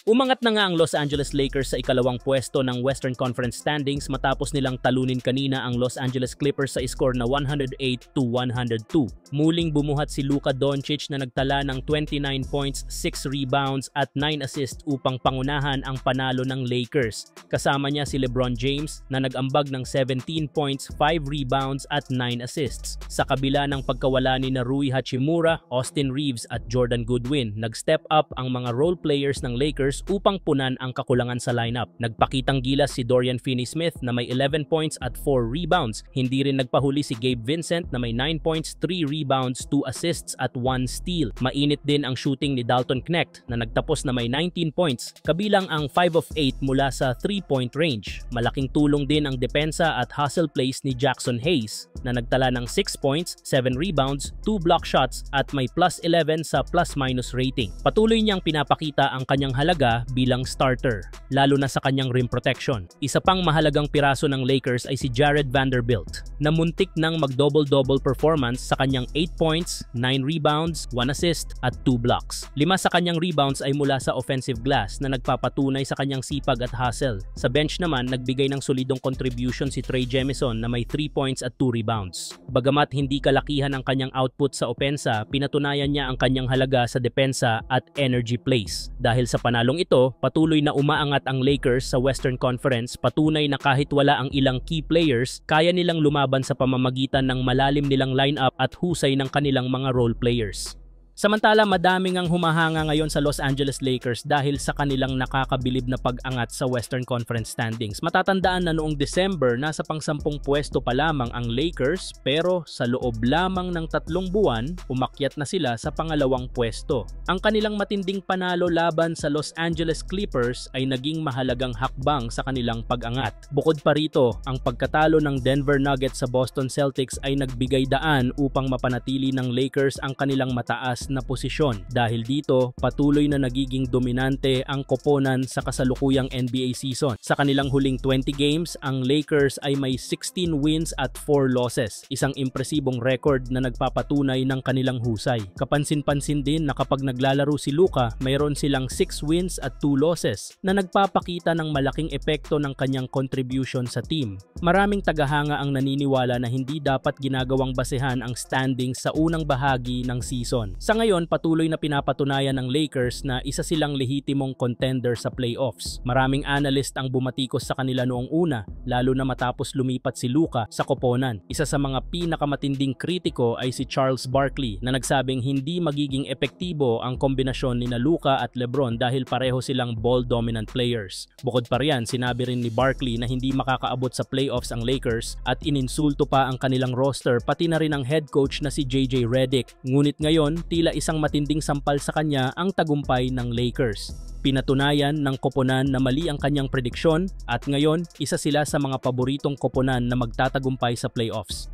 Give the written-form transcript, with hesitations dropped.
Umangat na nga ang Los Angeles Lakers sa ikalawang pwesto ng Western Conference standings matapos nilang talunin kanina ang Los Angeles Clippers sa score na 108-102. Muling bumuhat si Luka Doncic na nagtala ng 29 points, 6 rebounds at 9 assists upang pangunahan ang panalo ng Lakers. Kasama niya si LeBron James na nag-ambag ng 17 points, 5 rebounds at 9 assists. Sa kabila ng pagkawala ni Rui Hachimura, Austin Reeves at Jordan Goodwin, nag-step up ang mga role players ng Lakers upang punan ang kakulangan sa lineup. Nagpakitang gilas si Dorian Finney-Smith na may 11 points at 4 rebounds. Hindi rin nagpahuli si Gabe Vincent na may 9 points, 3 rebounds, 2 assists at 1 steal. Mainit din ang shooting ni Dalton Knecht na nagtapos na may 19 points, kabilang ang 5 of 8 mula sa 3-point range. Malaking tulong din ang depensa at hustle plays ni Jackson Hayes na nagtala ng 6 points, 7 rebounds, 2 block shots at may plus 11 sa plus-minus rating. Patuloy niyang pinapakita ang kanyang halaga bilang starter, lalo na sa kanyang rim protection. Isa pang mahalagang piraso ng Lakers ay si Jared Vanderbilt na muntik ng mag-double-double performance sa kanyang 8 points, 9 rebounds, 1 assist at 2 blocks. 5 sa kanyang rebounds ay mula sa offensive glass na nagpapatunay sa kanyang sipag at hustle. Sa bench naman, nagbigay ng solidong contribution si Trey Jemison na may 3 points at 2 rebounds. Bagamat hindi kalakihan ang kanyang output sa opensa, pinatunayan niya ang kanyang halaga sa depensa at energy plays. Dahil sa panalong ito, patuloy na umaangat ang Lakers sa Western Conference, patunay na kahit wala ang ilang key players, kaya nilang lumaban sa pamamagitan ng malalim nilang lineup at husay ng kanilang mga role players. Samantala, madaming ang humahanga ngayon sa Los Angeles Lakers dahil sa kanilang nakakabilib na pag-angat sa Western Conference standings. Matatandaan na noong December, nasa pang-10 pwesto pa lamang ang Lakers, pero sa loob lamang ng 3 buwan, umakyat na sila sa pangalawang pwesto. Ang kanilang matinding panalo laban sa Los Angeles Clippers ay naging mahalagang hakbang sa kanilang pag-angat. Bukod pa rito, ang pagkatalo ng Denver Nuggets sa Boston Celtics ay nagbigay daan upang mapanatili ng Lakers ang kanilang mataas na posisyon. Dahil dito, patuloy na nagiging dominante ang koponan sa kasalukuyang NBA season. Sa kanilang huling 20 games, ang Lakers ay may 16 wins at 4 losses. Isang impresibong record na nagpapatunay ng kanilang husay. Kapansin-pansin din na kapag naglalaro si Luka, mayroon silang 6 wins at 2 losses na nagpapakita ng malaking epekto ng kanyang contribution sa team. Maraming tagahanga ang naniniwala na hindi dapat ginagawang basehan ang standings sa unang bahagi ng season. Sa ngayon, patuloy na pinapatunayan ng Lakers na isa silang lehitimong contender sa playoffs. Maraming analyst ang bumatikos sa kanila noong una, lalo na matapos lumipat si Luka sa koponan. Isa sa mga pinakamatinding kritiko ay si Charles Barkley na nagsabing hindi magiging epektibo ang kombinasyon ni Luka at LeBron dahil pareho silang ball-dominant players. Bukod pa riyan, sinabi rin ni Barkley na hindi makakaabot sa playoffs ang Lakers at ininsulto pa ang kanilang roster pati na rin ang head coach na si JJ Redick. Ngunit ngayon, tila isang matinding sampal sa kanya ang tagumpay ng Lakers. Pinatunayan ng koponan na mali ang kanyang prediksyon at ngayon isa sila sa mga paboritong koponan na magtatagumpay sa playoffs.